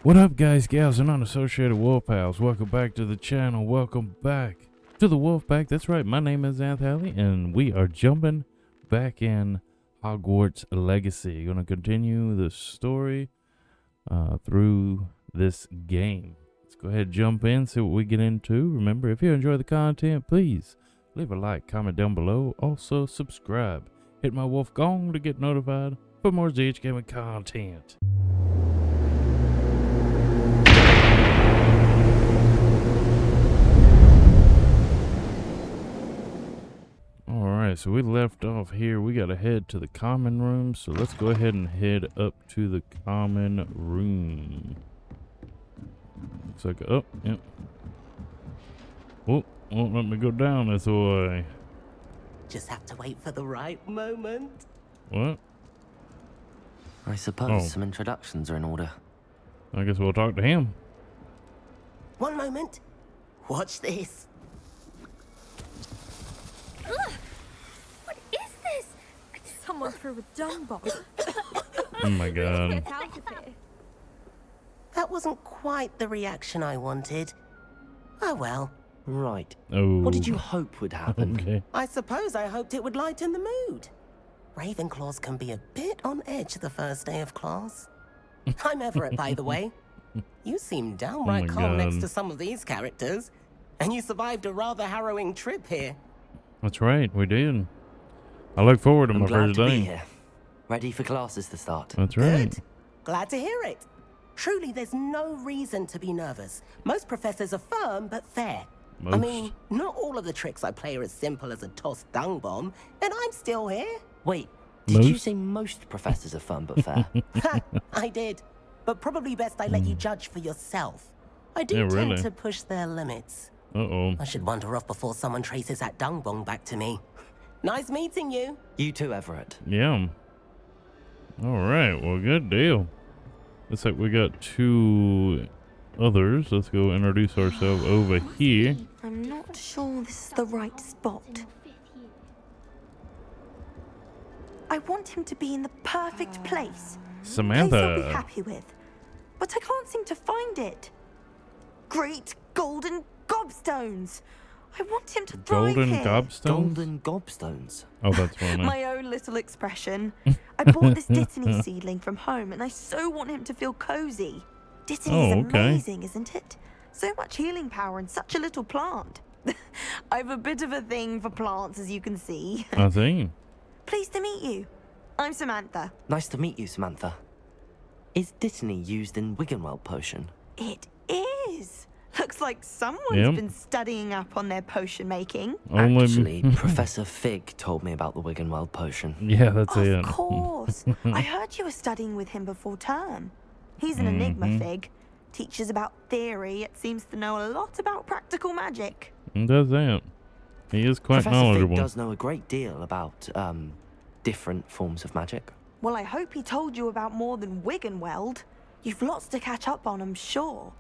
What up, guys, gals, and unassociated wolf pals? Welcome back to the channel. Welcome back to the WolfPac. That's right, my name is Anthony, and we are jumping back in Hogwarts Legacy. Gonna continue the story through this game. Let's go ahead and jump in, see what we get into. Remember, if you enjoy the content, please leave a like, comment down below. Also, subscribe. Hit my wolf gong to get notified for more ZHGaming content. Alright, so we left off here. We gotta head to the common room, so let's go ahead and head up to the common room. Looks like, oh, yep. Oh, won't let me go down this way. Just have to wait for the right moment. What? I suppose some introductions are in order. I guess we'll talk to him. One moment. Watch this. What is this? Someone threw a dung bomb. Oh my god. Get out of here. That wasn't quite the reaction I wanted. Oh well. Right. Oh. What did you hope would happen? Okay. I suppose I hoped it would lighten the mood. Ravenclaws can be a bit on edge the first day of class. I'm Everett, by the way. You seem downright calm next to some of these characters. And you survived a rather harrowing trip here. That's right, we did. I look forward to I'm my glad first to be day. here. Ready for classes to start. That's right. Good. Glad to hear it. Truly, there's no reason to be nervous. Most professors are firm but fair. I mean, not all of the tricks I play are as simple as a tossed dung bomb, and I'm still here. Wait, did you say most professors are fun but fair? I did, but probably best I let you judge for yourself. I do tend to push their limits. Uh-oh. I should wander off before someone traces that dung bomb back to me. Nice meeting you. You too, Everett. Yeah. Alright, well, good deal. Looks like we got two others. Let's go introduce ourselves over here. I'm not sure this is the right spot. I want him to be in the perfect place. Samantha. Place I'll be happy with. But I can't seem to find it. Great golden gobstones. I want him to thrive Golden here. gobstones? Golden gobstones. Oh, that's funny. My own little expression. I bought this Dittany seedling from home, and I so want him to feel cozy. Dittany is amazing, isn't it? So much healing power in such a little plant. I've a bit of a thing for plants, as you can see. I see. Pleased to meet you. I'm Samantha. Nice to meet you, Samantha. Is Dittany used in Wiggenweld potion? It is. Looks like someone's been studying up on their potion making. Actually, Professor Fig told me about the Wiggenweld potion. Yeah, that's it. Of course. I heard you were studying with him before term. He's an enigma, Fig. Teaches about theory, yet seems to know a lot about practical magic. He does that. He is quite Professor knowledgeable. Fig does know a great deal about, different forms of magic. Well, I hope he told you about more than Wiggenweld. You've lots to catch up on, I'm sure.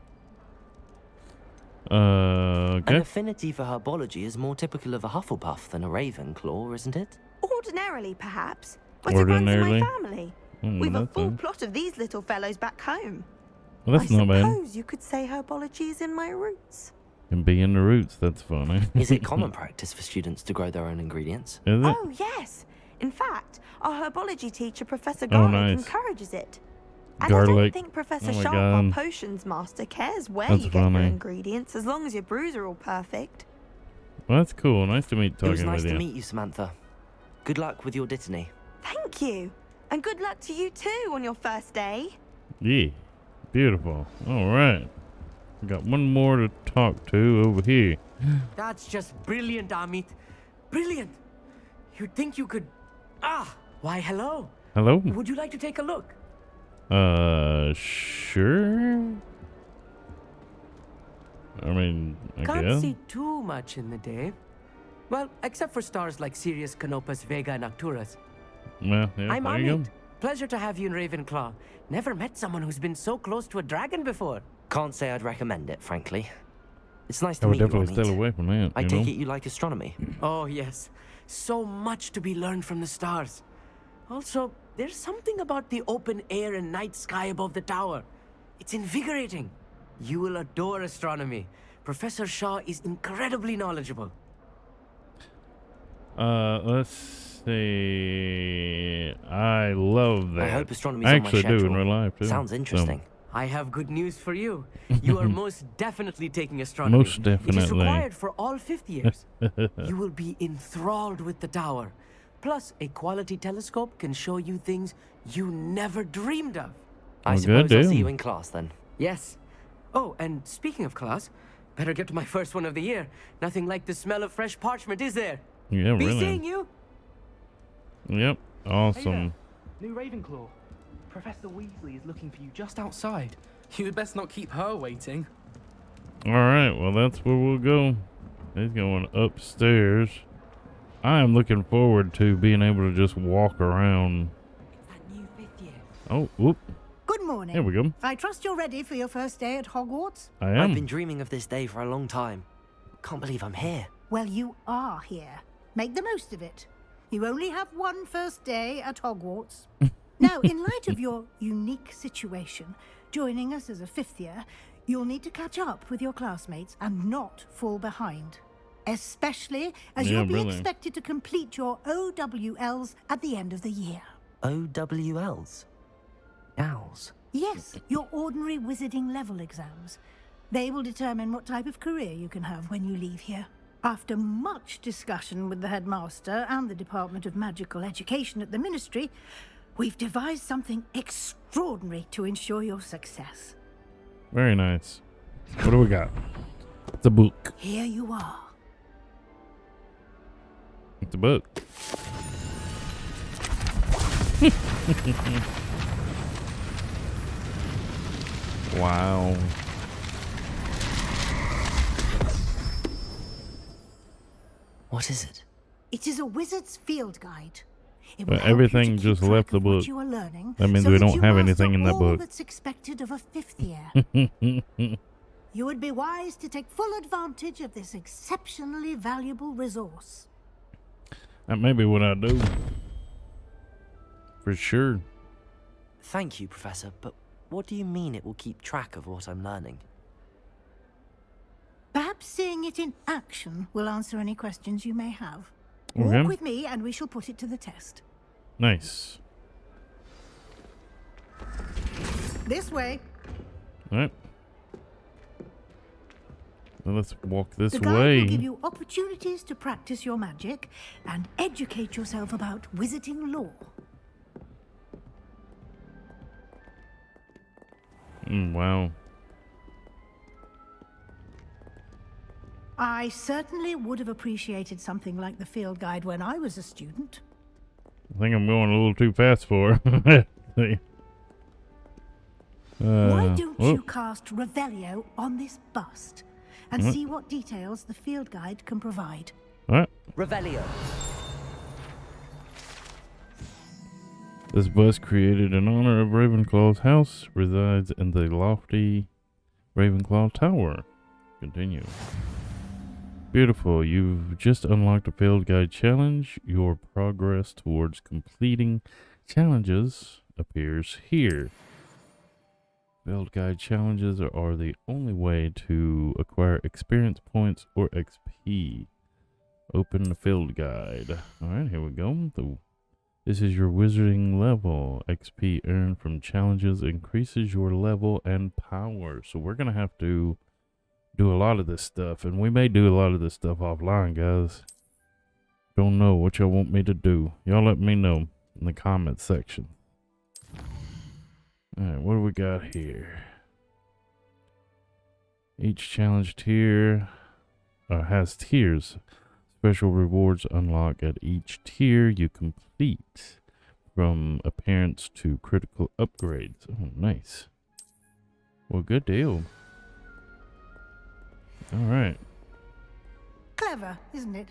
Okay. An affinity for herbology is more typical of a Hufflepuff than a Ravenclaw, isn't it? Ordinarily, perhaps. But it runs in my family. We've a full fine. plot of these little fellows back home. Well, that's not bad. I suppose you could say herbology is in my roots. And be in the roots, that's funny. Is it common practice for students to grow their own ingredients? Is it? Oh, yes. In fact, our herbology teacher, Professor Garlic, encourages it. And I don't think Professor Sharp, our potions master, cares where you get your ingredients, as long as your brews are all perfect. Well, that's cool. Nice to meet It was talking nice with to you. meet you, Samantha. Good luck with your Dittany. Thank you. And good luck to you too on your first day. Yeah. Beautiful. Alright. We got one more to talk to over here. That's just brilliant, Amit. Brilliant. You'd think you could... Ah, why hello. Hello? Would you like to take a look? Sure. I mean, I Can't guess. see too much in the day. Well, except for stars like Sirius, Canopus, Vega, and Arcturus. Well, yeah, I'm there you Amit. go. Pleasure to have you in Ravenclaw. Never met someone who's been so close to a dragon before. Can't say I'd recommend it, frankly. It's nice to I would meet you, definitely stay Amit. away from that. I take it you like astronomy. Oh, yes. So much to be learned from the stars. Also, there's something about the open air and night sky above the tower. It's invigorating. You will adore astronomy. Professor Shaw is incredibly knowledgeable. Let's see. I love that. I hope astronomy's I on my actually schedule. do in real life too. Sounds interesting. I have good news for you. You are most definitely taking astronomy. Most It is definitely. required for all fifth years. You will be enthralled with the tower. Plus, a quality telescope can show you things you never dreamed of. I Well, suppose good I'll see deal. you in class then. Yes. Oh, and speaking of class, better get to my first one of the year. Nothing like the smell of fresh parchment, is there? Yeah, Be really. seeing you. Yep. Awesome. New Ravenclaw. Professor Weasley is looking for you just outside. You had best not keep her waiting. All right. Well, that's where we'll go. He's going upstairs. I am looking forward to being able to just walk around. That new fifth year. Oh, whoop. Good morning. Here we go. I trust you're ready for your first day at Hogwarts? I am. I've been dreaming of this day for a long time. Can't believe I'm here. Well, you are here. Make the most of it. You only have one first day at Hogwarts. Now, in light of your unique situation, joining us as a fifth year, you'll need to catch up with your classmates and not fall behind. Especially as Yeah, you'll be really. expected to complete your OWLs at the end of the year. OWLs? Owls. Yes, your ordinary wizarding level exams. They will determine what type of career you can have when you leave here. After much discussion with the headmaster and the Department of Magical Education at the Ministry, we've devised something extraordinary to ensure your success. Very nice. What do we got? It's a book. Here you are. It's a book. Wow. What is it? It is a wizard's field guide. It But will help you everything to keep just track left the of what book. you are learning, That means so we that don't you have master anything in that all book. that's expected of a fifth year. You would be wise to take full advantage of this exceptionally valuable resource. That may be what I do. For sure. Thank you, Professor, but what do you mean it will keep track of what I'm learning? Perhaps seeing it in action will answer any questions you may have. Okay. Walk with me and we shall put it to the test. Nice. This way. All right. Well, let's walk this The guide way. will give you opportunities to practice your magic and educate yourself about wizarding lore. Wow. I certainly would have appreciated something like the field guide when I was a student. I think I'm going a little too fast for her. Why don't whoop. you cast Revelio on this bust and see what details the field guide can provide? All right. Revelio. This bust, created in honor of Ravenclaw's house, resides in the lofty Ravenclaw Tower. Continue. Beautiful. You've just unlocked a field guide challenge. Your progress towards completing challenges appears here. Field guide challenges are the only way to acquire experience points or XP. Open the field guide. Alright, here we go. This is your wizarding level. XP earned from challenges increases your level and power. So we're going to have to do a lot of this stuff. And we may do a lot of this stuff offline, guys. Don't know what y'all want me to do. Y'all let me know in the comments section. Alright, what do we got here? Each challenge tier has tiers. Special rewards unlock at each tier you complete, from appearance to critical upgrades. Oh, nice. Well, good deal. Alright. Clever, isn't it?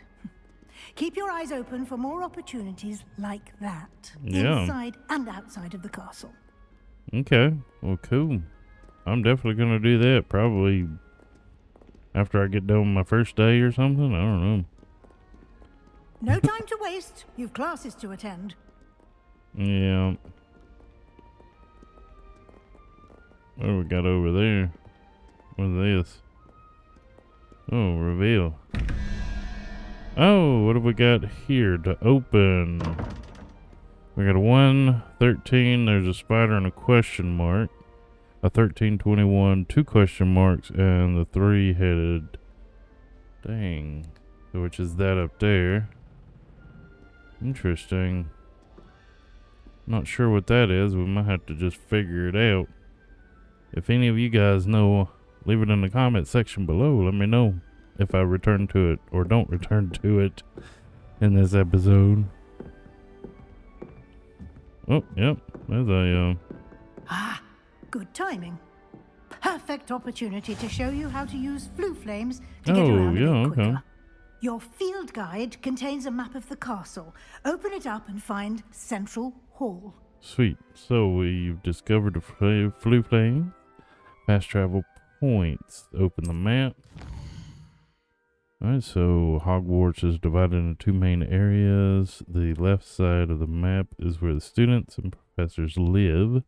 Keep your eyes open for more opportunities like that, Yeah. inside and outside of the castle. Okay. Well, cool. I'm definitely going to do that probably after I get done with my first day or something. I don't know. No time to waste. You've classes to attend. Yeah. What do we got over there? What is this? Oh, reveal. Oh, what have we got here to open? We got a 1, 13, there's a spider and a question mark. A 13, 21, 2 question marks, and the 3-headed. Dang. So which is that up there? Interesting. Not sure what that is. We might have to just figure it out. If any of you guys know, leave it in the comment section below. Let me know if I return to it or don't return to it in this episode. Oh, yep. There's a, Ah, good timing. Perfect opportunity to show you how to use flue flames to get around a bit quicker. Okay. Your field guide contains a map of the castle. Open it up and find Central Hall. Sweet. So we've discovered the flue flame. Fast travel points. Open the map. Alright, so Hogwarts is divided into 2 main areas. The left side of the map is where the students and professors live,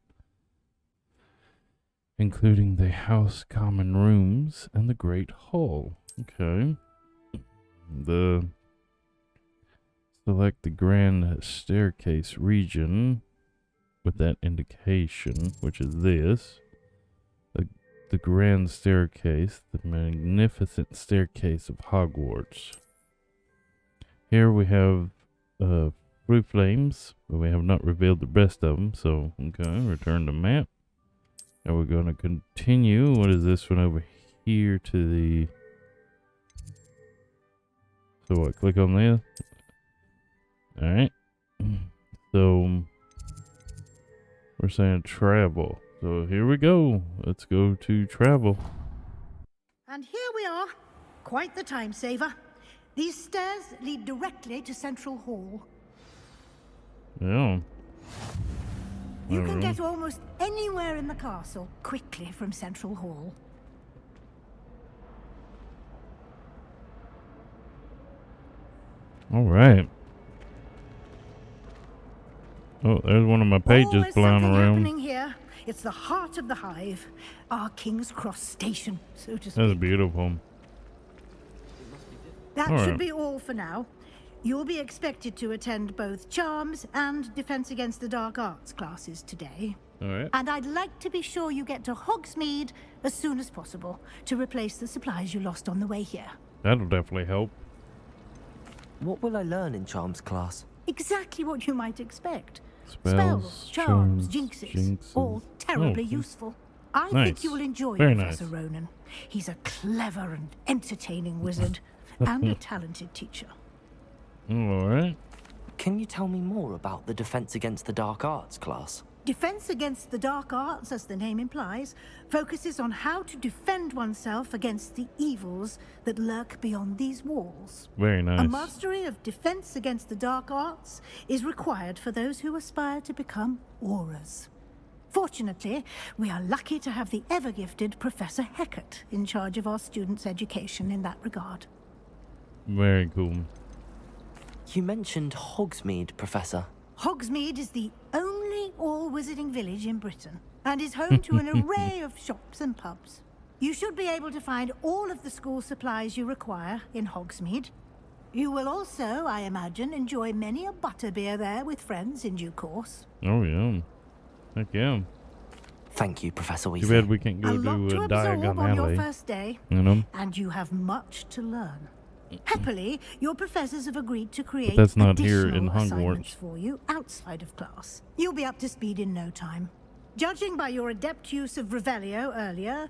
including the house common rooms and the Great Hall. Okay. Select the grand staircase region with that indication, which is this. The grand staircase, the magnificent staircase of Hogwarts. Here we have flue flames, but we have not revealed the rest of them. So, okay, return to map. And we're going to continue. What is this one over here to the... So what, click on this? Alright. So, we're saying travel. So here we go. Let's go to travel. And here we are. Quite the time saver. These stairs lead directly to Central Hall. Yeah. You can get almost anywhere in the castle quickly from Central Hall. All right. Oh, there's one of my pages there's flying something around. happening here. It's the heart of the hive, our King's Cross station, so to speak. That's beautiful. That All should right. be all for now. You'll be expected to attend both Charms and Defense Against the Dark Arts classes today. All right. And I'd like to be sure you get to Hogsmeade as soon as possible to replace the supplies you lost on the way here. That'll definitely help. What will I learn in Charms class? Exactly what you might expect. Spells, charms, charms, jinxes, all terribly Oh, useful. I nice. think you will enjoy Very Professor nice. Ronan. He's a clever and entertaining wizard and a talented teacher. All right. Can you tell me more about the Defense Against the Dark Arts class? Defense Against the Dark Arts, as the name implies, focuses on how to defend oneself against the evils that lurk beyond these walls. Very A nice. mastery of Defense Against the Dark Arts is required for those who aspire to become Aurors. Fortunately, we are lucky to have the ever-gifted Professor Hecat in charge of our students' education in that regard. Very cool. You mentioned Hogsmeade, Professor. Hogsmeade is the only all-wizarding village in Britain and is home to an array of shops and pubs. You should be able to find all of the school supplies you require in Hogsmeade. You will also, I imagine, enjoy many a butterbeer there with friends in due course. Oh, yeah. Heck yeah. Thank you, Professor Too Weasley. bad we can't A go lot to to absorb Diagon on your Alley. first day, You know? and you have much to learn. Happily, your professors have agreed to create that's not here in additional assignments Hogwarts. for you outside of class. You'll be up to speed in no time. Judging by your adept use of Revelio earlier,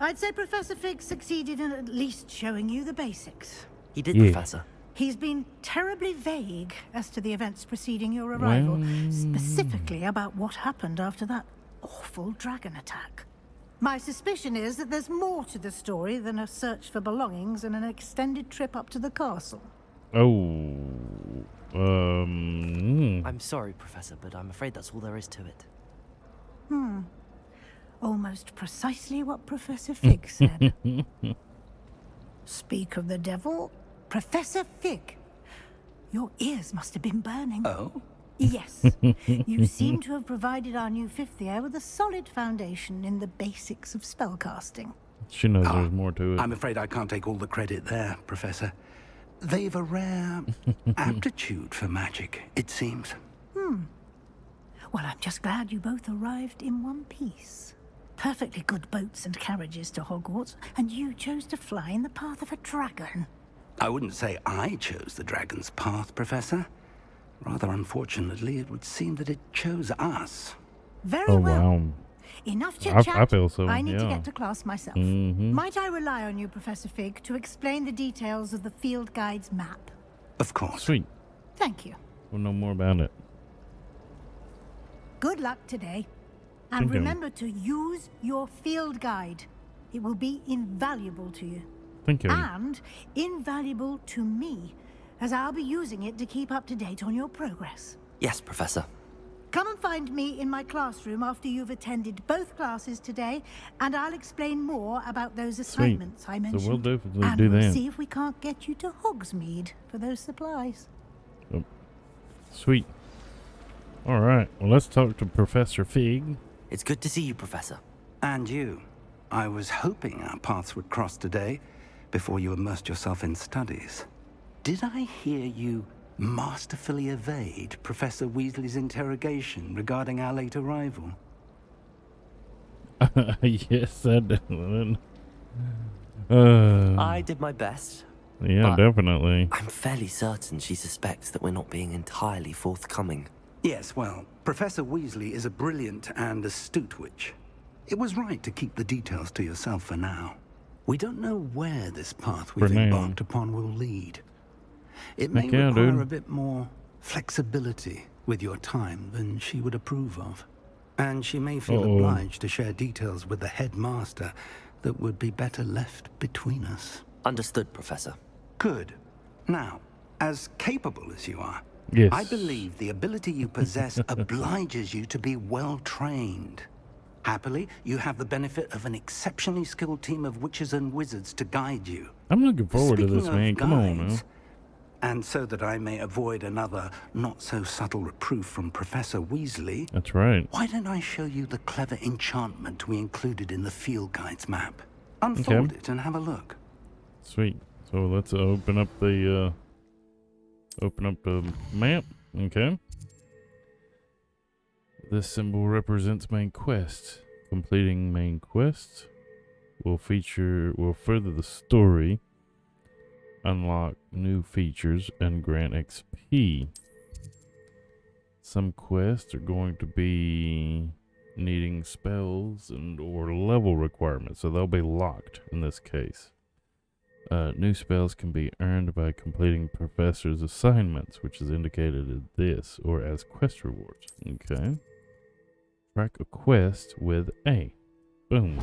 I'd say Professor Fig succeeded in at least showing you the basics. He did, Yeah. Professor. He's been terribly vague as to the events preceding your arrival, Well- specifically about what happened after that awful dragon attack. My suspicion is that there's more to the story than a search for belongings and an extended trip up to the castle. Oh. I'm sorry, Professor, but I'm afraid that's all there is to it. Almost precisely what Professor Fig said. Speak of the devil, Professor Fig. Your ears must have been burning. Oh? Yes, you seem to have provided our new fifth year with a solid foundation in the basics of spellcasting. She knows there's more to it. I'm afraid I can't take all the credit there, Professor. They've a rare aptitude for magic, it seems. Well, I'm just glad you both arrived in one piece. Perfectly good boats and carriages to Hogwarts, and you chose to fly in the path of a dragon. I wouldn't say I chose the dragon's path, Professor. Rather unfortunately, it would seem that it chose us. Very well. Wow. Enough chit-chat. I feel so, I need to yeah. get to class myself. Might I rely on you, Professor Fig, to explain the details of the field guide's map? Of course. Sweet. Thank you. We'll know more about it. Good luck today. And Thank you. remember to use your field guide. It will be invaluable to you. Thank you. And invaluable to me, as I'll be using it to keep up to date on your progress. Yes, Professor. Come and find me in my classroom after you've attended both classes today, and I'll explain more about those assignments I mentioned. So we'll definitely and do we'll that. see if we can't get you to Hogsmeade for those supplies. Sweet. All right. Well, let's talk to Professor Fig. It's good to see you, Professor. And you. I was hoping our paths would cross today before you immersed yourself in studies. Did I hear you masterfully evade Professor Weasley's interrogation regarding our late arrival? Yes, I did. I did my best. Yeah, but definitely. I'm fairly certain she suspects that we're not being entirely forthcoming. Yes, well, Professor Weasley is a brilliant and astute witch. It was right to keep the details to yourself for now. We don't know where this path we've embarked upon will lead. It may require a bit more flexibility with your time than she would approve of. And she may feel obliged to share details with the headmaster that would be better left between us. Understood, Professor. Good. Now, as capable as you are, Yes. I believe the ability you possess obliges you to be well trained. Happily, you have the benefit of an exceptionally skilled team of witches and wizards to guide you. I'm looking forward to this, Speaking of man. Come on now. guides, and so that I may avoid another not-so-subtle reproof from Professor Weasley, That's right. why don't I show you the clever enchantment we included in the field guide's map? Unfold it and have a look. Sweet. So let's open up the map. Okay. This symbol represents main quest. Completing main quest will further the story, unlock new features, and grant XP. Some quests are going to be needing spells and or level requirements, so they'll be locked in this case. New spells can be earned by completing professor's assignments, which is indicated as this, or as quest rewards. Okay. Track a quest with A. Boom.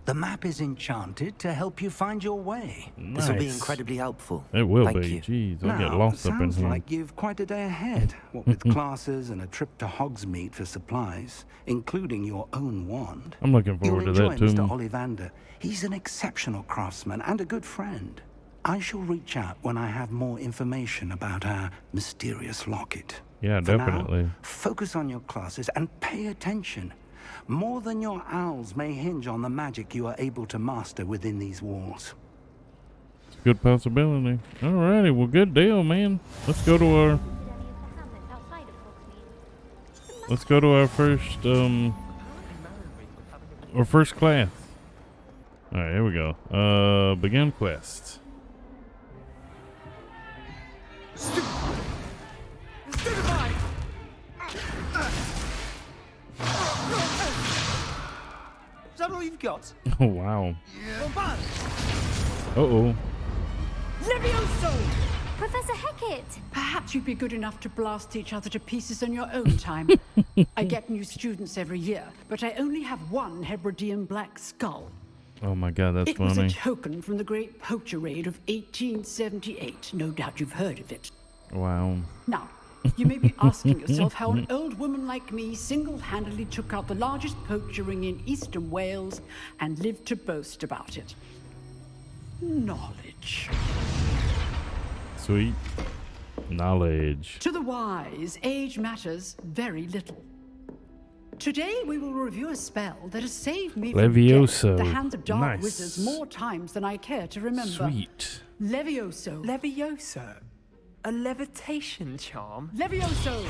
The map is enchanted to help you find your way. This will be incredibly helpful. It will Thank be. you. Jeez, I'll Now, get lost up in sounds here. like you've quite a day ahead, what with classes and a trip to Hogsmeade for supplies, including your own wand. I'm looking You'll forward to enjoy that too. Mr. Ollivander. He's an exceptional craftsman and a good friend. I shall reach out when I have more information about our mysterious locket. Yeah, For definitely. now, focus on your classes and pay attention. More than your owls may hinge on the magic you are able to master within these walls. It's a good possibility. Alrighty, well, good deal, man. Let's go to our first class. All right, here we go. Begin quest. Is that all you've got? Oh wow. Uh-oh. Levioso! Professor Hecat! Perhaps you'd be good enough to blast each other to pieces in your own time. I get new students every year, but I only have one Hebridean black skull. Oh my god, that's It was a funny. token from the Great Poacher Raid of 1878. No doubt you've heard of it. Wow. Now, you may be asking yourself how an old woman like me single-handedly took out the largest poacher ring in eastern Wales and lived to boast about it. Knowledge. Sweet. Knowledge. To the wise, age matters very little. Today we will review a spell that has saved me from death at the hands of dark wizards more times than I care to remember. Sweet. Levioso. Levioso? A levitation charm? Levioso!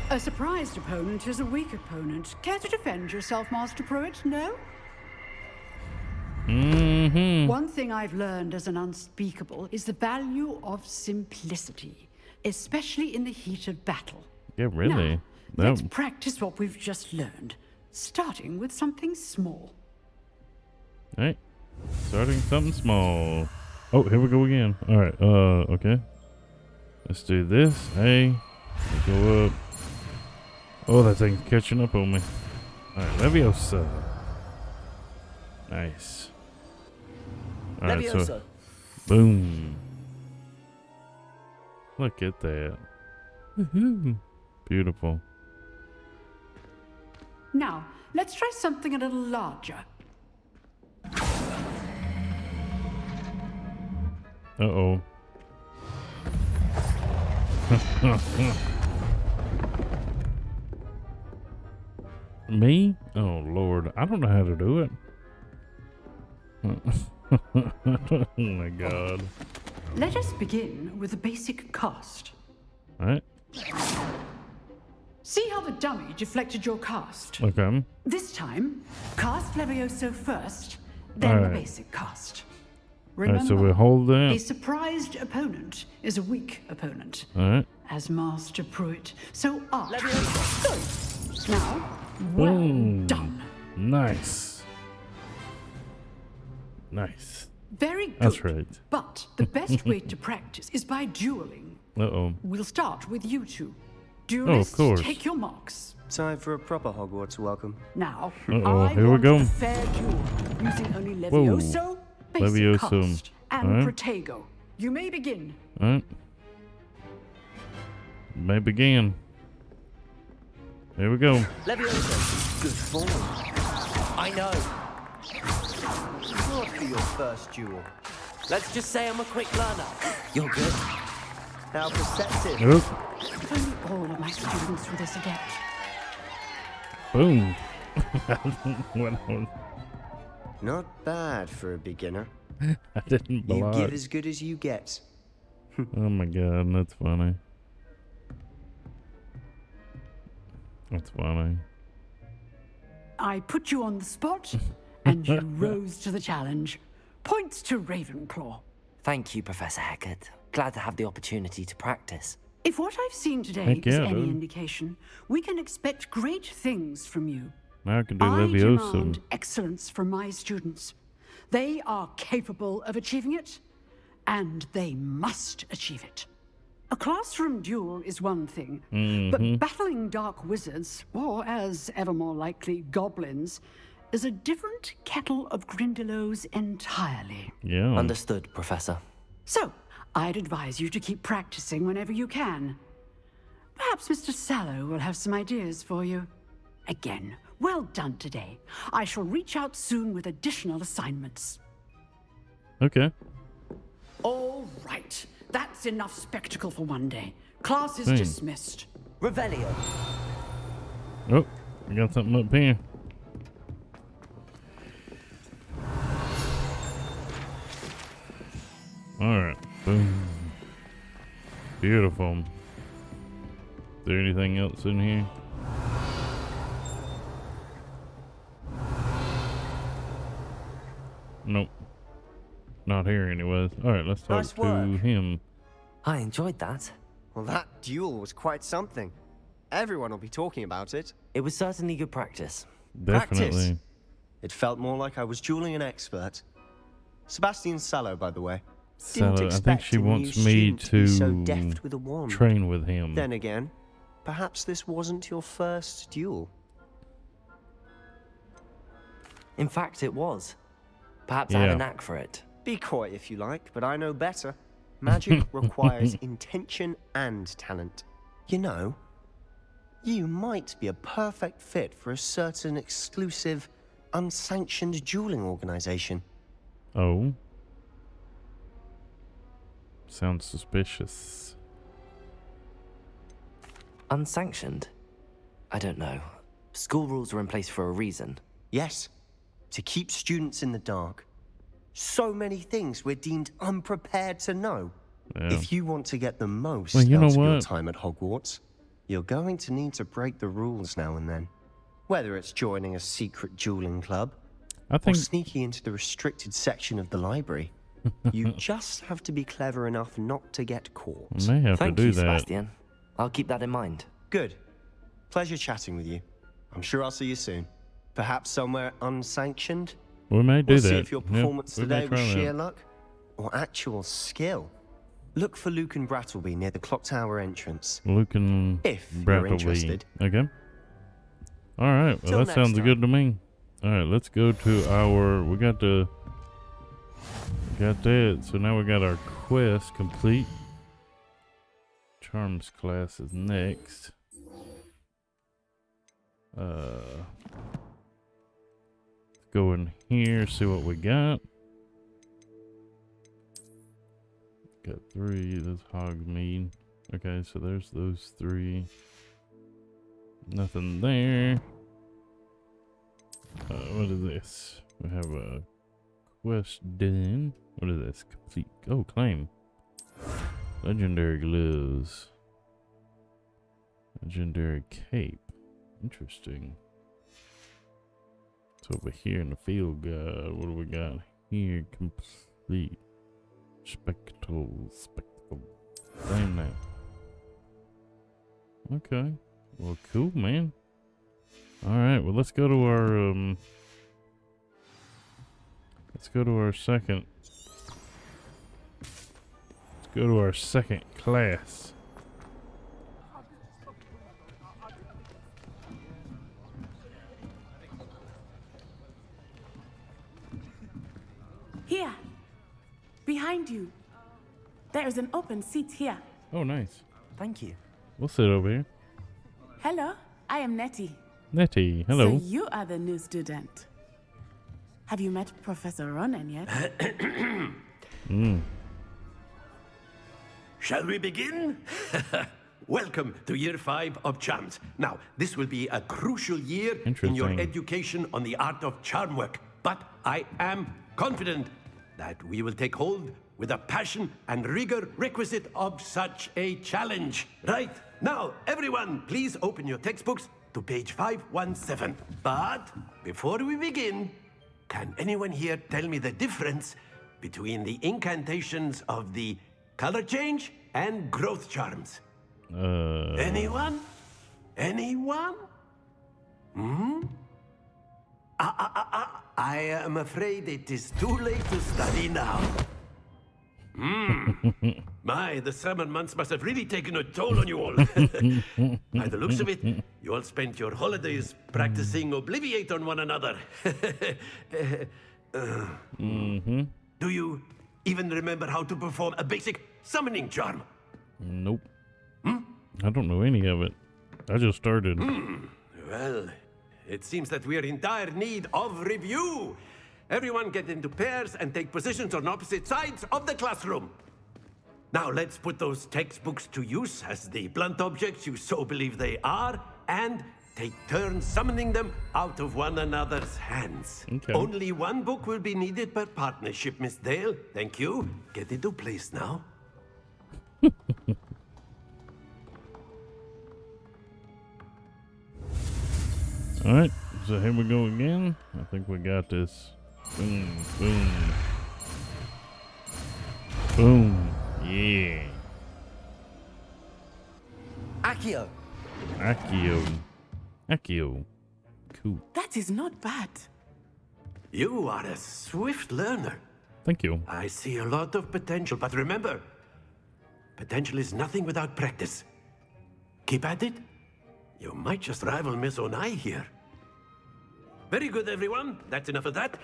A surprised opponent is a weak opponent. Care to defend yourself, Master Pruitt? No? One thing I've learned as an unspeakable is the value of simplicity, especially in the heat of battle. Yeah, really. Now, let's practice what we've just learned, starting with something small. Alright. Starting something small. Oh, here we go again. Alright, okay. Let's do this. Hey. Let's go up. Oh, that thing's catching up on me. Alright, Leviosa. Nice. Alright, so boom. Look at that. Woohoo. Beautiful. Now, let's try something a little larger. Uh-oh. Me? Oh, Lord. I don't know how to do it. Oh, my God. Let us begin with the basic cast. All right. See how the dummy deflected your cast? Okay. This time, cast Levioso first, then the basic cast. Remember, so we hold that. A surprised opponent is a weak opponent. All right. As Master Pruitt, so art. Good. Now, well done. Nice. Nice. Very good. That's right. But the best way to practice is by dueling. Uh-oh. We'll start with you two. Duelists, of course. take your marks. Time for a proper Hogwarts welcome. Now, I here we go. A fair duel using only Levioso, basic cast, and Protego. You may begin. All right. May begin. Here we go. Levioso, good form. I know. Not be your first duel. Let's just say I'm a quick learner. You're good. How perceptive. If only all of my students were this adept. Boom. Not bad for a beginner. I didn't block. You give as good as you get. Oh my God, that's funny. That's funny. I put you on the spot, and you rose to the challenge. Points to Ravenclaw. Thank you, Professor Hecat. Glad to have the opportunity to practice. If what I've seen today is any indication, we can expect great things from you. Now I can do I Leviosa. demand excellence from my students. They are capable of achieving it, and they must achieve it. A classroom duel is one thing, but battling dark wizards, or as ever more likely, goblins, is a different kettle of Grindylows entirely. Yeah. Understood, Professor. So, I'd advise you to keep practicing whenever you can. Perhaps Mr. Sallow will have some ideas for you. Again, well done today. I shall reach out soon with additional assignments. Okay. All right. That's enough spectacle for one day. Class is dismissed. Revelio. Oh, we got something up here. Alright. Boom. Beautiful. Is there anything else in here? Nope. Not here anyways. Alright, let's talk Nice work. to him. I enjoyed that. Well, that duel was quite something. Everyone will be talking about it. It was certainly good practice. Definitely. Practice. It felt more like I was dueling an expert. Sebastian Sallow, by the way. Didn't So I expect think she a new wants me student be so to deft with a wand. train with him. Then again, perhaps this wasn't your first duel. In fact, it was. Perhaps I had a knack for it. Be coy if you like, but I know better. Magic requires intention and talent. You know, you might be a perfect fit for a certain exclusive, unsanctioned dueling organization. Oh. Sounds suspicious. Unsanctioned? I don't know. School rules are in place for a reason. Yes, to keep students in the dark. So many things we're deemed unprepared to know. Yeah. If you want to get the most Well, you out know of your what? time at Hogwarts, you're going to need to break the rules now and then. Whether it's joining a secret dueling club, I think or sneaking into the restricted section of the library, you just have to be clever enough not to get caught. I may have Thank to do you, that. Sebastian. I'll keep that in mind. Good. Pleasure chatting with you. I'm sure I'll see you soon. Perhaps somewhere unsanctioned? We may do We'll that. see if your performance Yep, we may today was try sheer that. luck or actual skill. Look for Luke and Brattleby near the clock tower entrance. Luke and If you're Brattleby. interested. Okay. All right. Well, Till that sounds next good to me. All right. Let's go to our. We got that. So now we got our quest complete. Charms class is next. Let's go in here, see what we got. Got 3. That's Hogsmeade. Okay, so there's those 3. Nothing there. What is this? We have a quest done. What is this? Complete. Oh, claim. Legendary gloves. Legendary cape. Interesting. It's over here in the field guide. What do we got here? Complete. Spectacle. Claim that. Okay. Well, cool, man. Alright, well, let's go to our, second. Let's go to our second class. Here, behind you. There is an open seat here. Oh, nice. Thank you. We'll sit over here. Hello, I am Nettie. Nettie, hello. So you are the new student. Have you met Professor Ronan yet? Shall we begin? Welcome to Year 5 of Charms. Now, this will be a crucial year in your Interesting. education on the art of charm work. But I am confident that we will take hold with the passion and rigor requisite of such a challenge. Right, now, everyone, please open your textbooks to page 517. But before we begin, can anyone here tell me the difference between the incantations of the color change and growth charms? Anyone? Anyone? I am afraid it is too late to study now. My, the summer months must have really taken a toll on you all. By the looks of it, you all spent your holidays practicing Obliviate on one another. Do you even remember how to perform a basic summoning charm? Nope. I don't know any of it. I just started. Well, it seems that we are in dire need of review. Everyone get into pairs and take positions on opposite sides of the classroom. Now let's put those textbooks to use as the blunt objects you so believe they are, and take turns summoning them out of one another's hands. Okay. Only one book will be needed per partnership, Miss Dale. Thank you. Get into place now. Alright, so here we go again. I think we got this. Boom, boom. Boom. Yeah. Accio. Accio. Cool. That is not bad. You are a swift learner. Thank you. I see a lot of potential, but remember, potential is nothing without practice. Keep at it. You might just rival Miss Onai here. Very good, everyone. That's enough of that.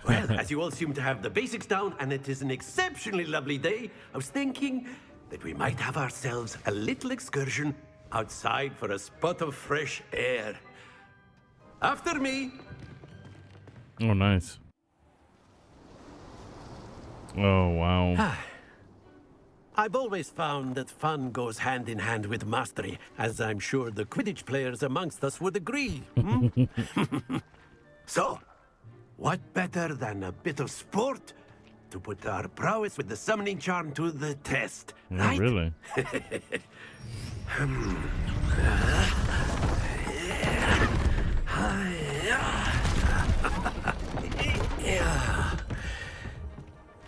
Well, as you all seem to have the basics down, and it is an exceptionally lovely day, I was thinking that we might have ourselves a little excursion outside for a spot of fresh air. After me. Oh, nice. Oh, wow. I've always found that fun goes hand in hand with mastery, as I'm sure the Quidditch players amongst us would agree. So, what better than a bit of sport to put our prowess with the summoning charm to the test, right? Really?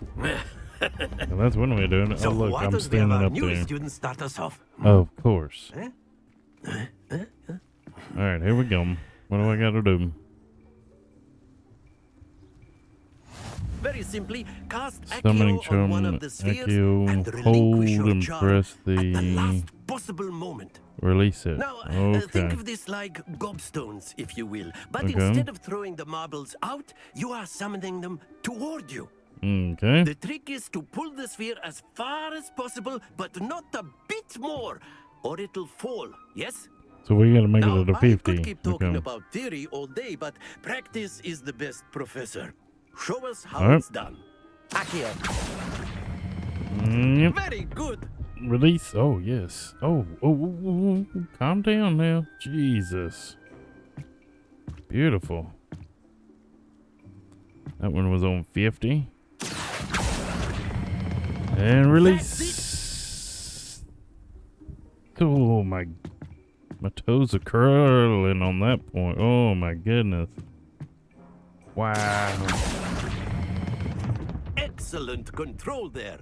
Well, that's one way of doing it. So oh, look, why I'm don't we have standing our up new there. student start us off? Of course. Eh? All right, here we go. What do I got to do? Very simply, cast Summoning Accio on one charm, of the spheres Accio, and hold relinquish your and charm press at the the last possible moment. release it. Now, Okay. think of this like gobstones, if you will. But Okay. instead of throwing the marbles out, you are summoning them toward you. Okay. The trick is to pull the sphere as far as possible, but not a bit more, or it'll fall, yes? So we got to make Now, it at a I 50. could keep talking Okay. about theory all day, but practice is the best professor. Show us how All right. it's done. Accio. Yep. Very good. Release. Oh, yes. Oh, calm down now. Jesus. Beautiful. That one was on 50. And release. Oh, my toes are curling on that point. Oh, my goodness. Wow. Excellent control there.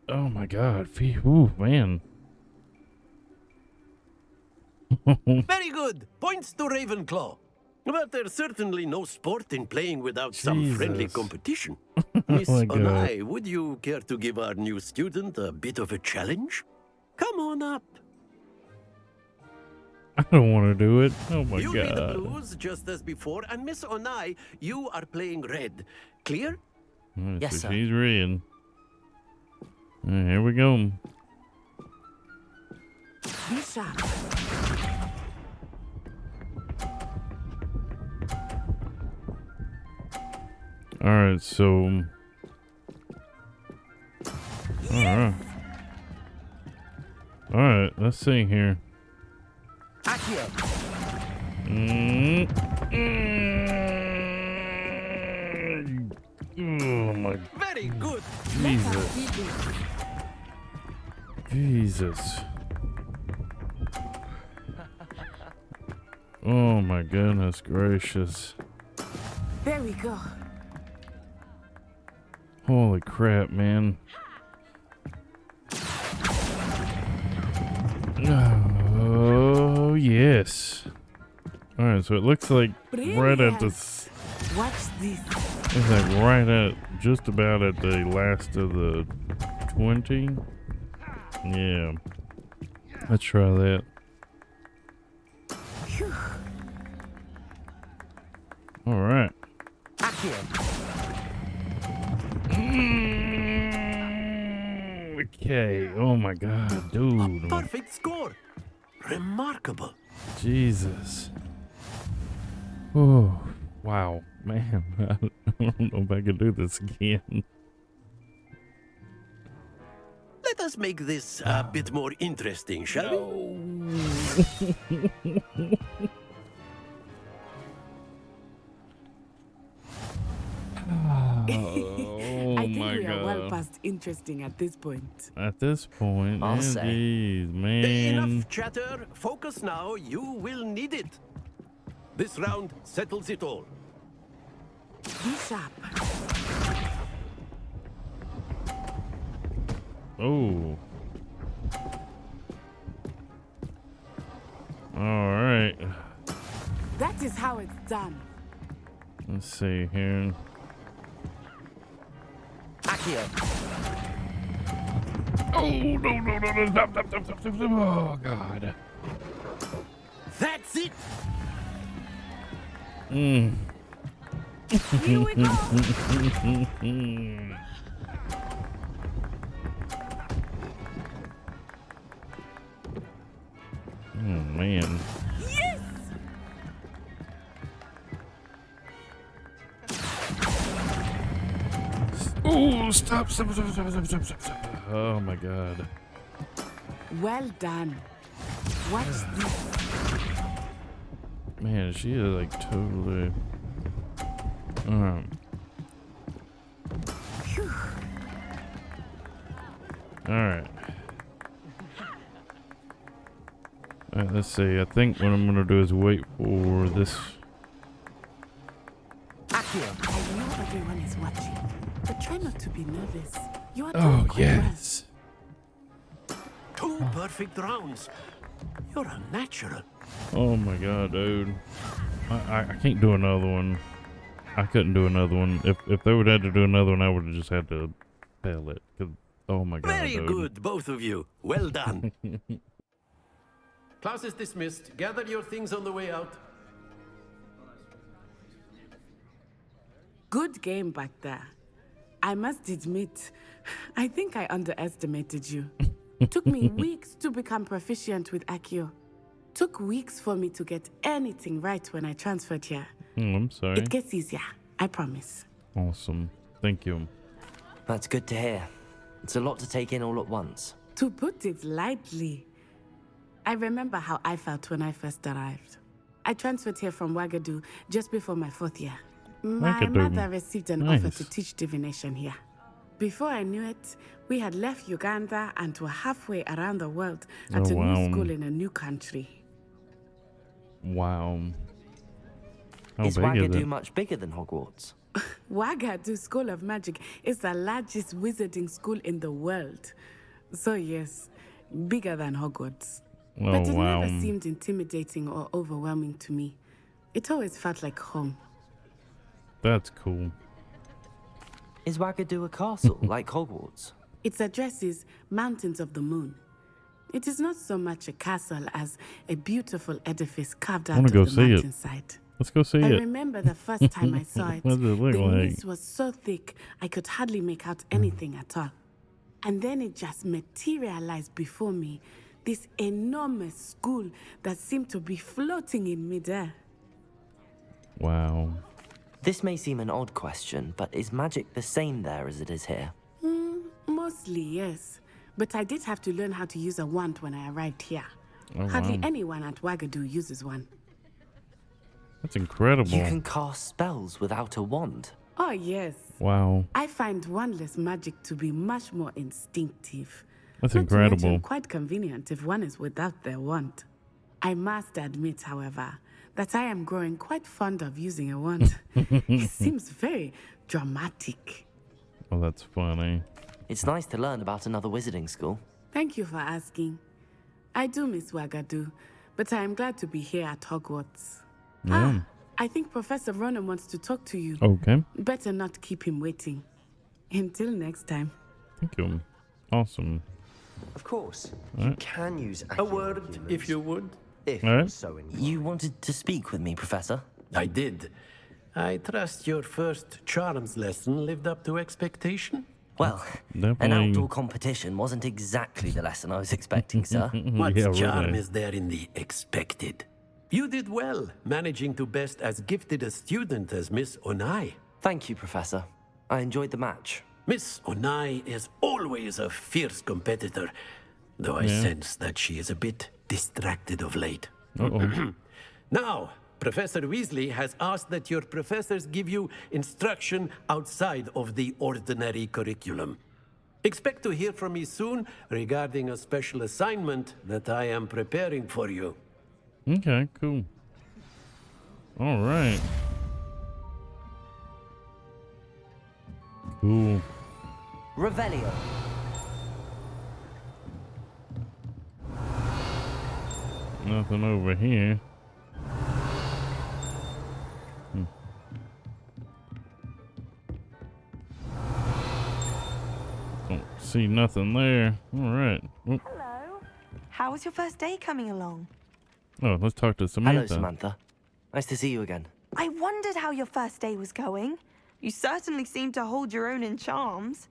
Oh, my God. Ooh, man. Very good. Points to Ravenclaw. But there's certainly no sport in playing without some friendly Jesus. competition. Miss my God. Onai, would you care to give our new student a bit of a challenge? Come on up. I don't want to do it. Oh, my You'll be the God. blues just as before, and Miss Onai, you are playing red. Clear? Yes, sir. She's red. All right, here we go. Be sharp. All right, so. All right. All right, let's see here. Accio. Oh my Very good. Jesus. Jesus. Oh my goodness gracious. There we go. Holy crap, man. Oh, yes. All right, so it looks like right at the... Watch this. It's like right at, just about at the last of the 20. Yeah. Let's try that. Phew. All right. Okay. Oh my God, dude. Perfect score. Remarkable. Jesus. Oh, wow, man. I don't know if I can do this again. Let us make this a bit more interesting, shall we? Oh I think my we are well God. past interesting at this point. At this point, I'll say. geez, man. Enough chatter. Focus now. You will need it. This round settles it all. Be sharp. Oh. All right. That is how it's done. Let's see here. Oh, no. Stop. Oh, God. That's it. Mm. Here we go. Oh, man. Yes! Oh, stop. Oh my god. Well done. Watch this. Man, she is like totally. Alright. Alright, let's see. I think what I'm gonna do is wait for this. Akio, I know everyone is watching, but try not to be nervous. You are Oh, doing quite yes. well. 2 perfect rounds. You're a natural. Oh my god, dude. I can't do another one. I couldn't do another one. If they would have had to do another one, I would have just had to fail it. 'Cause, oh my god, Very dude. good, both of you. Well done. Class is dismissed. Gather your things on the way out. Good game back there. I must admit, I think I underestimated you. Took me weeks to become proficient with Akio. Took weeks for me to get anything right when I transferred here. I'm sorry. It gets easier, I promise. Awesome. Thank you. That's good to hear. It's a lot to take in all at once. To put it lightly, I remember how I felt when I first arrived. I transferred here from Wagadu just before my 4th year. My Wagadu. mother received an Nice. offer to teach divination here. Before I knew it, we had left Uganda and were halfway around the world at Oh, a wow. new school in a new country. Wow. How Is big is Wagadu it? much bigger than Hogwarts? Wagadu School of Magic is the largest wizarding school in the world. So yes, bigger than Hogwarts. Oh, But it wow. never seemed intimidating or overwhelming to me. It always felt like home. That's cool. Is Wagadu a castle like Hogwarts? Its address is Mountains of the Moon. It is not so much a castle as a beautiful edifice carved out wanna of go the see it. mountainside. Let's go see I it. remember the first time I saw it. What does it look The like? mist was so thick I could hardly make out anything at all. And then it just materialized before me, this enormous school that seemed to be floating in midair. Wow. This may seem an odd question, but is magic the same there as it is here? Mostly, yes. But I did have to learn how to use a wand when I arrived here. Oh, Hardly wow. anyone at Wagadu uses one. That's incredible. You can cast spells without a wand. Oh, yes. Wow. I find wandless magic to be much more instinctive. That's Not to incredible. mention quite convenient if one is without their wand. I must admit, however, that I am growing quite fond of using a wand. It seems very dramatic. Oh, that's funny. It's nice to learn about another wizarding school. Thank you for asking. I do miss Wagadu, but I am glad to be here at Hogwarts. Yeah. I think Professor Ronan wants to talk to you. Okay. Better not keep him waiting. Until next time. Thank you. Awesome. Of course, you Alright. can use A word, if you would. if Alright. you're so inclined. You wanted to speak with me, Professor? I did. I trust your first charms lesson lived up to expectation. Well, an Definitely. outdoor competition wasn't exactly the lesson I was expecting, sir. What Yeah, charm really. is there in the expected? You did well, managing to best as gifted a student as Miss Onai. Thank you, Professor. I enjoyed the match. Miss Onai is always a fierce competitor, though I Yeah. sense that she is a bit distracted of late. Uh-oh. Now, Professor Weasley has asked that your professors give you instruction outside of the ordinary curriculum. Expect to hear from me soon regarding a special assignment that I am preparing for you. Okay, cool. All right. Cool. Revelio. Nothing over here. Don't see nothing there. All right. Oh, Hello. How was your first day coming along? oh, let's talk to Samantha. Hello, Samantha. Nice to see you again. I wondered how your first day was going. You certainly seem to hold your own in charms.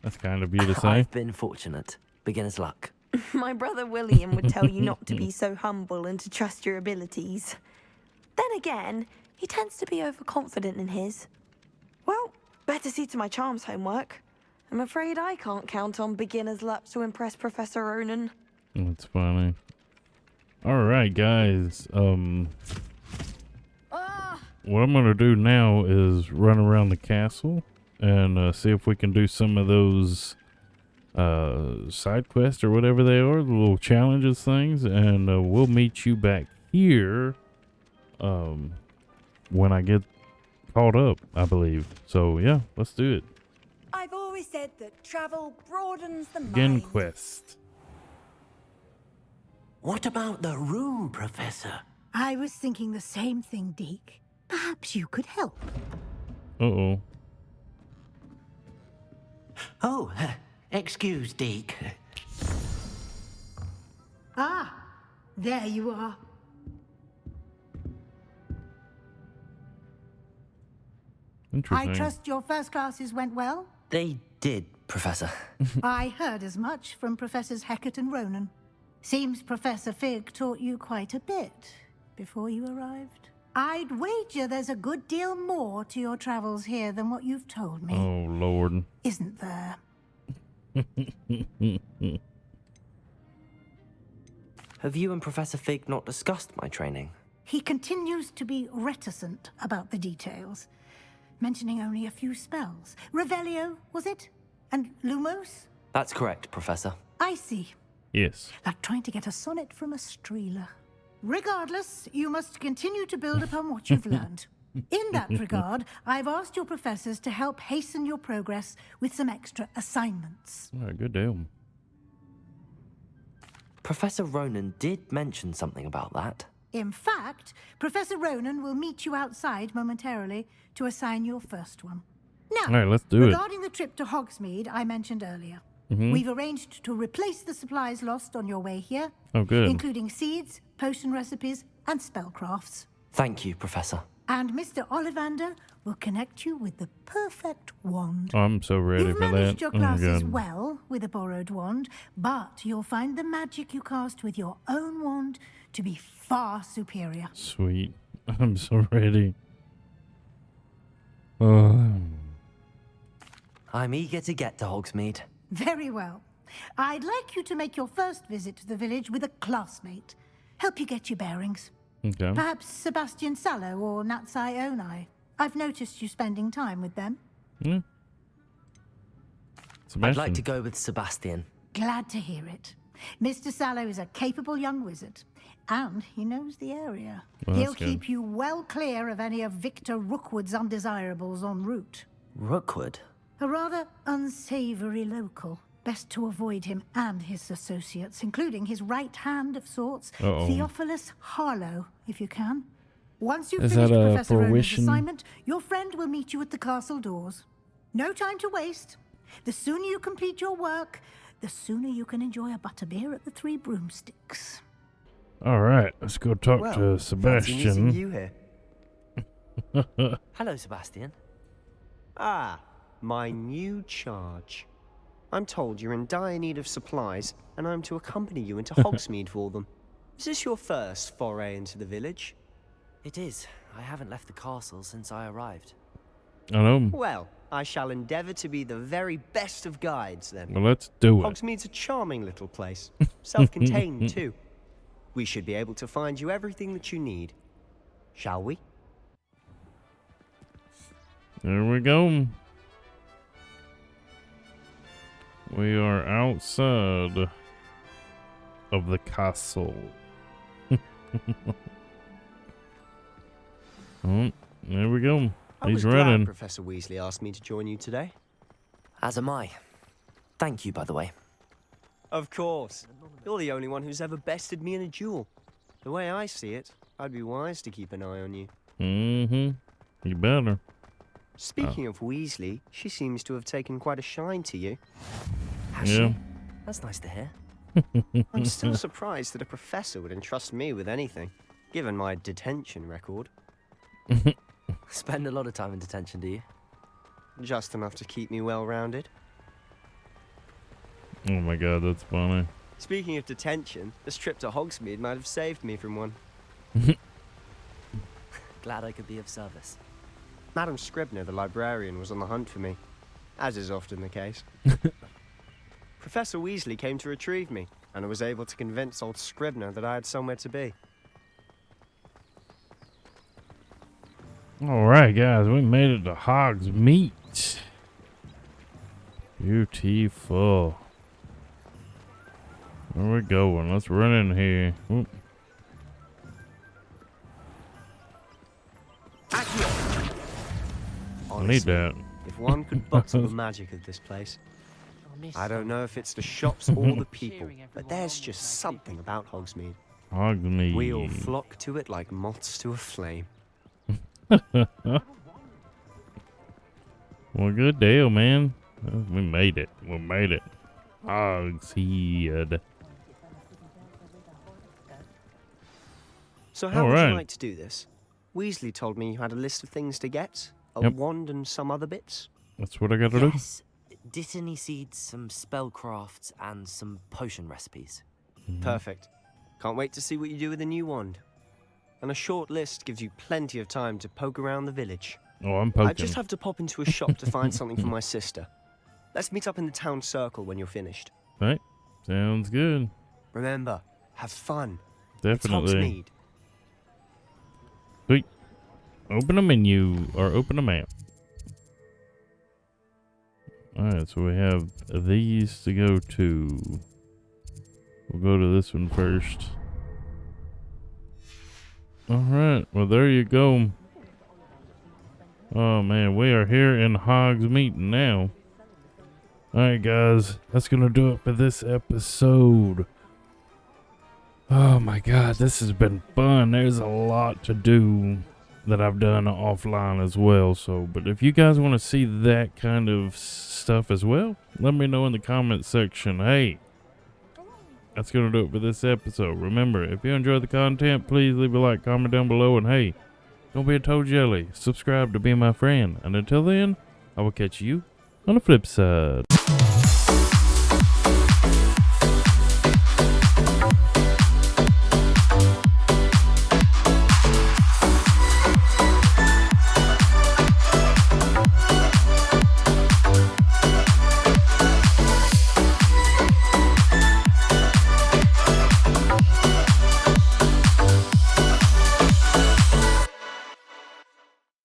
That's kind of you to say. I've been fortunate. Beginner's luck. My brother William would tell you not to be so humble and to trust your abilities. Then again, he tends to be overconfident in his. Well, Better see to my charms homework. I'm afraid I can't count on beginner's luck to impress Professor Ronan. That's funny. All right, guys. What I'm gonna do now is run around the castle and see if we can do some of those side quests or whatever they are, the little challenges things, and we'll meet you back here when I get caught up, I believe. So yeah, let's do it. I've always said that travel broadens the mind. Begin quest. What about the room, Professor? I was thinking the same thing, Deke. Perhaps you could help. Uh-oh. Oh, excuse, Deke. Ah, there you are. Interesting. I trust your first classes went well? They did, Professor. I heard as much from Professors Hecat and Ronan. Seems Professor Fig taught you quite a bit before you arrived. I'd wager there's a good deal more to your travels here than what you've told me. Oh, Lord. Isn't there? Have you and Professor Fig not discussed my training? He continues to be reticent about the details, mentioning only a few spells. Revelio, was it? And Lumos? That's correct, Professor. I see. Yes. Like trying to get a sonnet from a streeler. Regardless, you must continue to build upon what you've learned. In that regard, I've asked your professors to help hasten your progress with some extra assignments. All right, good deal. Professor Ronan did mention something about that. In fact, Professor Ronan will meet you outside momentarily to assign your first one. Now, all right, let's do it. Regarding the trip to Hogsmeade I mentioned earlier, we've arranged to replace the supplies lost on your way here. Oh, good. Including seeds, potion recipes, and spellcrafts. Thank you, Professor. And Mr. Ollivander will connect you with the perfect wand. Oh, I'm so ready You've for that. managed your Oh, my classes God. well with a borrowed wand, but you'll find the magic you cast with your own wand to be far superior. Sweet. I'm so ready. I'm eager to get to Hogsmeade. Very well. I'd like you to make your first visit to the village with a classmate. Help you get your bearings. Okay. Perhaps Sebastian Sallow or Natsai Onai. I've noticed you spending time with them. Yeah. I'd like to go with Sebastian. Glad to hear it. Mr. Sallow is a capable young wizard, and he knows the area. Well, He'll that's good. keep you well clear of any of Victor Rookwood's undesirables en route. Rookwood? A rather unsavory local. Best to avoid him and his associates, including his right hand of sorts, Theophilus Harlow, if you can. Once you've Is finished that a Professor Ronan's fruition? assignment, your friend will meet you at the castle doors. No time to waste. The sooner you complete your work, the sooner you can enjoy a butterbeer at the Three Broomsticks. All right, let's go talk Well, to fancy meeting Sebastian. you here. Hello, Sebastian. Ah, my new charge. I'm told you're in dire need of supplies, and I'm to accompany you into Hogsmeade for them. Is this your first foray into the village? It is. I haven't left the castle since I arrived. I know. Well, I shall endeavour to be the very best of guides, then. Well, let's do it. Hogsmeade's a charming little place. Self-contained, too. We should be able to find you everything that you need. Shall we? There we go. We are outside of the castle. Oh, there we go. I He's was running. glad Professor Weasley asked me to join you today. As am I. Thank you, by the way. Of course. You're the only one who's ever bested me in a duel. The way I see it, I'd be wise to keep an eye on you. Mm-hmm. You better. Speaking of Weasley, she seems to have taken quite a shine to you. Has Yeah. she? That's nice to hear. I'm still surprised that a professor would entrust me with anything, given my detention record. Spend a lot of time in detention, do you? Just enough to keep me well-rounded. Oh my God, that's funny. Speaking of detention, this trip to Hogsmeade might have saved me from one. Glad I could be of service. Madam Scribner, the librarian, was on the hunt for me, as is often the case. Professor Weasley came to retrieve me, and I was able to convince old Scribner that I had somewhere to be. Alright, guys, we made it to Hogsmeade. Beautiful. Where we going? Let's run in here. Oop. I need that. If one could bottle the magic of this place. I don't know if it's the shops or the people, but there's just something about Hogsmeade. Hogsmeade. We all flock to it like moths to a flame. Well, good deal, man. We made it. We made it. Hogsmeade. So how would you like to do this? Weasley told me you had a list of things to get. A wand and some other bits. That's what I gotta do. Yes. Dittany seeds, some spellcrafts, and some potion recipes. Perfect. Can't wait to see what you do with the new wand. And a short list gives you plenty of time to poke around the village. Oh, I'm poking. I just have to pop into a shop to find something for my sister. Let's meet up in the town circle when you're finished. Right. Sounds good. Remember, have fun. Definitely. Sweet. Open a menu or open a map. Alright, so we have these to go to. We'll go to this one first. Alright, well there you go. Oh man, we are here in Hogsmeade now. Alright guys, that's gonna do it for this episode. Oh my god, this has been fun. There's a lot to do that I've done offline as well. So, but if you guys want to see that kind of stuff as well, let me know in the comment section. Hey, that's going to do it for this episode. Remember, if you enjoy the content, please leave a like, comment down below. And hey, don't be a toe jelly. Subscribe to be my friend. And until then, I will catch you on the flip side.